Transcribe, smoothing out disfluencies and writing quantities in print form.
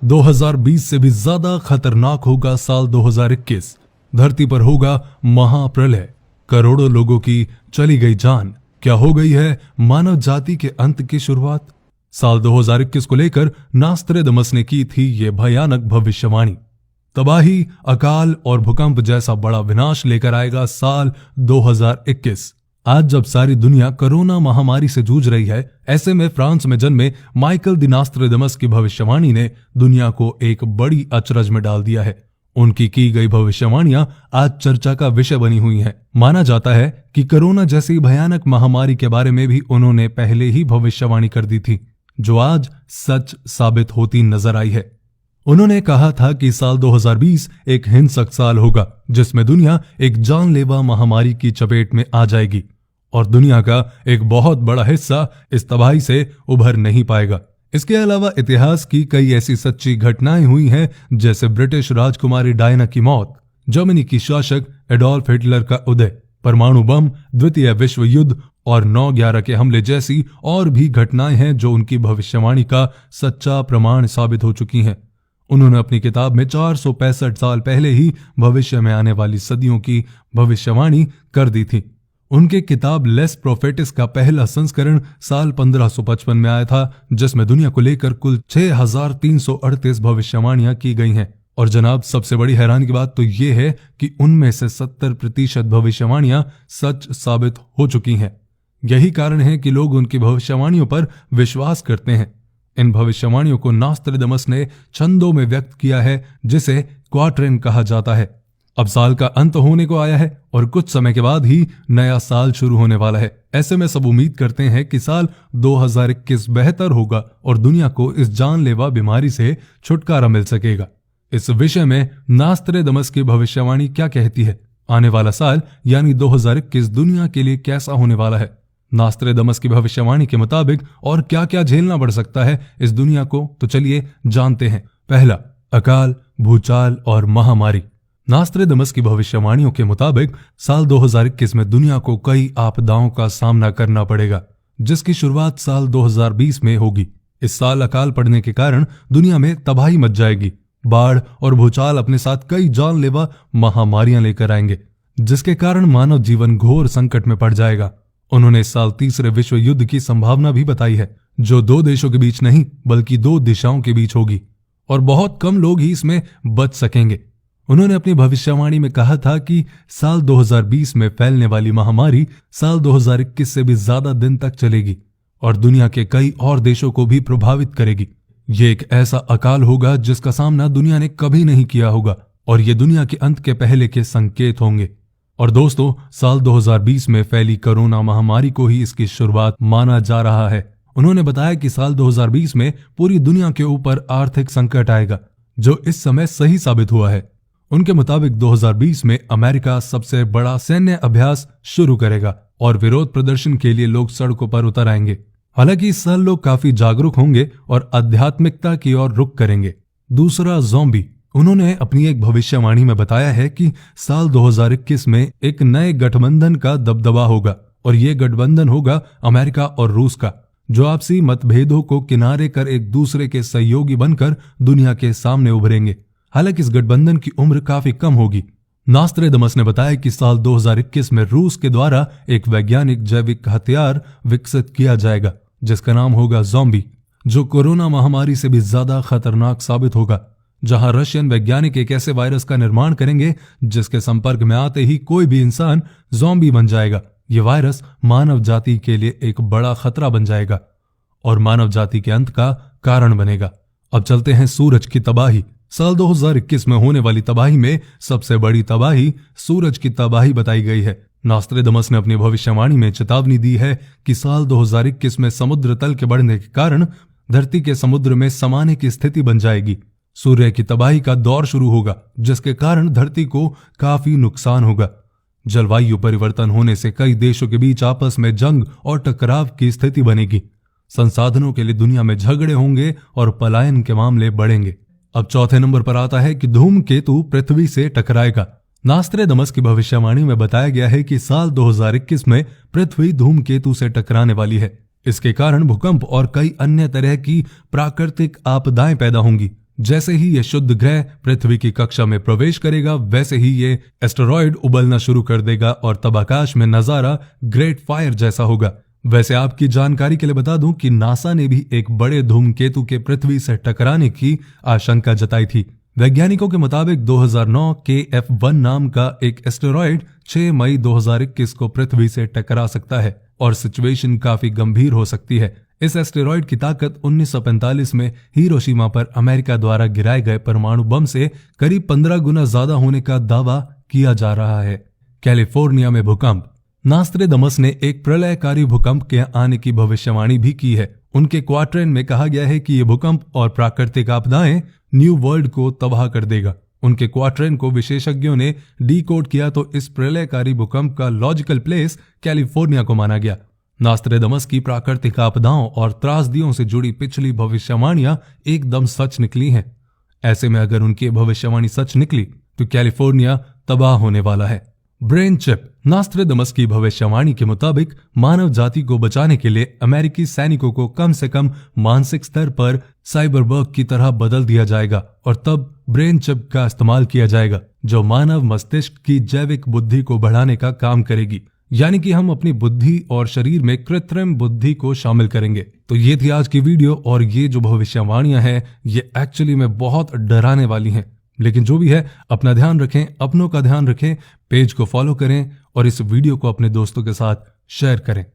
2020 से भी ज्यादा खतरनाक होगा साल 2021। धरती पर होगा महाप्रलय, करोड़ों लोगों की चली गई जान। क्या हो गई है मानव जाति के अंत की शुरुआत? साल 2021 को लेकर नास्ट्रेडमस ने की थी ये भयानक भविष्यवाणी। तबाही, अकाल और भूकंप जैसा बड़ा विनाश लेकर आएगा साल 2021। आज जब सारी दुनिया कोरोना महामारी से जूझ रही है, ऐसे में फ्रांस में जन्मे माइकल दी नास्ट्रेडमस की भविष्यवाणी ने दुनिया को एक बड़ी अचरज में डाल दिया है। उनकी की गई भविष्यवाणियां आज चर्चा का विषय बनी हुई हैं। माना जाता है कि कोरोना जैसी भयानक महामारी के बारे में भी उन्होंने पहले ही भविष्यवाणी कर दी थी, जो आज सच साबित होती नजर आई है। उन्होंने कहा था कि साल 2020 एक हिंसक साल होगा, जिसमें दुनिया एक जानलेवा महामारी की चपेट में आ जाएगी और दुनिया का एक बहुत बड़ा हिस्सा इस तबाही से उभर नहीं पाएगा। इसके अलावा इतिहास की कई ऐसी सच्ची घटनाएं हुई हैं, जैसे ब्रिटिश राजकुमारी डायना की मौत, जर्मनी की शासक एडोल्फ हिटलर का उदय, परमाणु बम, द्वितीय विश्व युद्ध और 9/11 के हमले जैसी और भी घटनाएं हैं जो उनकी भविष्यवाणी का सच्चा प्रमाण साबित हो चुकी हैं। उन्होंने अपनी किताब में 465 साल पहले ही भविष्य में आने वाली सदियों की भविष्यवाणी कर दी थी। उनके किताब लेस प्रोफेटिस का पहला संस्करण साल 1555 में आया था, जिसमें दुनिया को लेकर कुल 6338 भविष्यवाणियां की गई हैं। और जनाब, सबसे बड़ी हैरानी की बात तो ये है कि उनमें से 70% भविष्यवाणियां सच साबित हो चुकी हैं। यही कारण है कि लोग उनकी भविष्यवाणियों पर विश्वास करते हैं। इन भविष्यवाणियों को नास्ट्रेडमस ने छंदों में व्यक्त किया है, जिसे क्वाट्रेन कहा जाता है। अब साल का अंत होने को आया है और कुछ समय के बाद ही नया साल शुरू होने वाला है। ऐसे में सब उम्मीद करते हैं कि साल 2021 बेहतर होगा और दुनिया को इस जानलेवा बीमारी से छुटकारा मिल सकेगा। इस विषय में नास्ट्रेडमस की भविष्यवाणी क्या कहती है? आने वाला साल यानी 2021 दुनिया के लिए कैसा होने वाला है? नास्ट्रेडमस की भविष्यवाणी के मुताबिक और क्या क्या झेलना पड़ सकता है इस दुनिया को, तो चलिए जानते हैं। पहला, अकाल, भूचाल और महामारी। नास्ट्रेडमस की भविष्यवाणियों के मुताबिक साल 2021 में दुनिया को कई आपदाओं का सामना करना पड़ेगा, जिसकी शुरुआत साल 2020 में होगी। इस साल अकाल पड़ने के कारण दुनिया में तबाही मच जाएगी। बाढ़ और भूचाल अपने साथ कई जानलेवा महामारियां लेकर आएंगे, जिसके कारण मानव जीवन घोर संकट में पड़ जाएगा। उन्होंने इस साल तीसरे विश्व युद्ध की संभावना भी बताई है, जो 2 देशों के बीच नहीं बल्कि 2 दिशाओं के बीच होगी और बहुत कम लोग ही इसमें बच सकेंगे। उन्होंने अपनी भविष्यवाणी में कहा था कि साल 2020 में फैलने वाली महामारी साल 2021 से भी ज्यादा दिन तक चलेगी और दुनिया के कई और देशों को भी प्रभावित करेगी। ये एक ऐसा अकाल होगा जिसका सामना दुनिया ने कभी नहीं किया होगा और ये दुनिया के अंत के पहले के संकेत होंगे। और दोस्तों, साल 2020 में फैली कोरोना महामारी को ही इसकी शुरुआत माना जा रहा है। उन्होंने बताया कि साल 2020 में पूरी दुनिया के ऊपर आर्थिक संकट आएगा, जो इस समय सही साबित हुआ है। उनके मुताबिक 2020 में अमेरिका सबसे बड़ा सैन्य अभ्यास शुरू करेगा और विरोध प्रदर्शन के लिए लोग सड़कों पर उतर आएंगे। हालांकि इस साल लोग काफी जागरूक होंगे और आध्यात्मिकता की ओर रुख करेंगे। दूसरा, ज़ॉम्बी। उन्होंने अपनी एक भविष्यवाणी में बताया है कि साल 2021 में एक नए गठबंधन का दबदबा होगा और ये गठबंधन होगा अमेरिका और रूस का, जो आपसी मतभेदों को किनारे कर एक दूसरे के सहयोगी बनकर दुनिया के सामने उभरेंगे। हालांकि इस गठबंधन की उम्र काफी कम होगी। नास्ट्रेडमस ने बताया कि साल 2021 में रूस के द्वारा एक वैज्ञानिक जैविक हथियार विकसित किया जाएगा, जिसका नाम होगा ज़ॉम्बी, जो कोरोना महामारी से भी ज्यादा खतरनाक साबित होगा। जहां रशियन वैज्ञानिक एक ऐसे वायरस का निर्माण करेंगे जिसके संपर्क में आते ही कोई भी इंसान ज़ॉम्बी बन जाएगा। ये वायरस मानव जाति के लिए एक बड़ा खतरा बन जाएगा और मानव जाति के अंत का कारण बनेगा। अब चलते हैं सूरज की तबाही। साल 2021 में होने वाली तबाही में सबसे बड़ी तबाही सूरज की तबाही बताई गई है। नास्ट्रेडमस ने अपनी भविष्यवाणी में चेतावनी दी है कि साल 2021 में समुद्र तल के बढ़ने के कारण धरती के समुद्र में समाने की स्थिति बन जाएगी। सूर्य की तबाही का दौर शुरू होगा, जिसके कारण धरती को काफी नुकसान होगा। जलवायु परिवर्तन होने से कई देशों के बीच आपस में जंग और टकराव की स्थिति बनेगी। संसाधनों के लिए दुनिया में झगड़े होंगे और पलायन के मामले बढ़ेंगे। अब चौथे नंबर पर आता है कि धूमकेतु पृथ्वी से टकराएगा। नास्ट्रेडमस की भविष्यवाणी में बताया गया है कि साल 2021 में पृथ्वी धूमकेतु से टकराने वाली है। इसके कारण भूकंप और कई अन्य तरह की प्राकृतिक आपदाएं पैदा होंगी, जैसे ही ये शुद्ध ग्रह पृथ्वी की कक्षा में प्रवेश करेगा वैसे ही ये एस्टेरॉयड उबलना शुरू कर देगा और तब आकाश में नजारा ग्रेट फायर जैसा होगा। वैसे आपकी जानकारी के लिए बता दूं कि नासा ने भी एक बड़े धूमकेतु के पृथ्वी से टकराने की आशंका जताई थी। वैज्ञानिकों के मुताबिक 2009 KF1 नाम का एक एस्टेरॉयड 6 मई 2021 को पृथ्वी से टकरा सकता है और सिचुएशन काफी गंभीर हो सकती है। इस एस्टेरॉयड की ताकत 1945 में हिरोशिमा पर अमेरिका द्वारा गिराए गए परमाणु बम से करीब 15 गुना ज्यादा होने का दावा किया जा रहा है। कैलिफोर्निया में भूकंप। नास्ट्रेडमस ने एक प्रलयकारी भूकंप के आने की भविष्यवाणी भी की है। उनके क्वाड्रेंट में कहा गया है कि ये भूकंप और प्राकृतिक आपदाएं न्यू वर्ल्ड को तबाह कर देगा। उनके क्वाड्रेंट को विशेषज्ञों ने डिकोड किया तो इस प्रलयकारी भूकंप का लॉजिकल प्लेस कैलिफोर्निया को माना गया। नास्ट्रेडमस की प्राकृतिक आपदाओं और त्रासदियों से जुड़ी पिछली भविष्यवाणियां एकदम सच निकली हैं। ऐसे में अगर उनकी भविष्यवाणी सच निकली तो कैलिफोर्निया तबाह होने वाला है। Brain chip. नास्ट्रेडमस की भविष्यवाणी के मुताबिक मानव जाति को बचाने के लिए अमेरिकी सैनिकों को कम से कम मानसिक स्तर पर साइबरबर्ग की तरह बदल दिया जाएगा और तब ब्रेन चिप का इस्तेमाल किया जाएगा जो मानव मस्तिष्क की जैविक बुद्धि को बढ़ाने का काम करेगी। यानी कि हम अपनी बुद्धि और शरीर में कृत्रिम बुद्धि को शामिल करेंगे। तो ये थी आज की वीडियो और ये जो भविष्यवाणियां हैं ये एक्चुअली में बहुत डराने वाली हैं। लेकिन जो भी है अपना ध्यान रखें, अपनों का ध्यान रखें, पेज को फॉलो करें और इस वीडियो को अपने दोस्तों के साथ शेयर करें।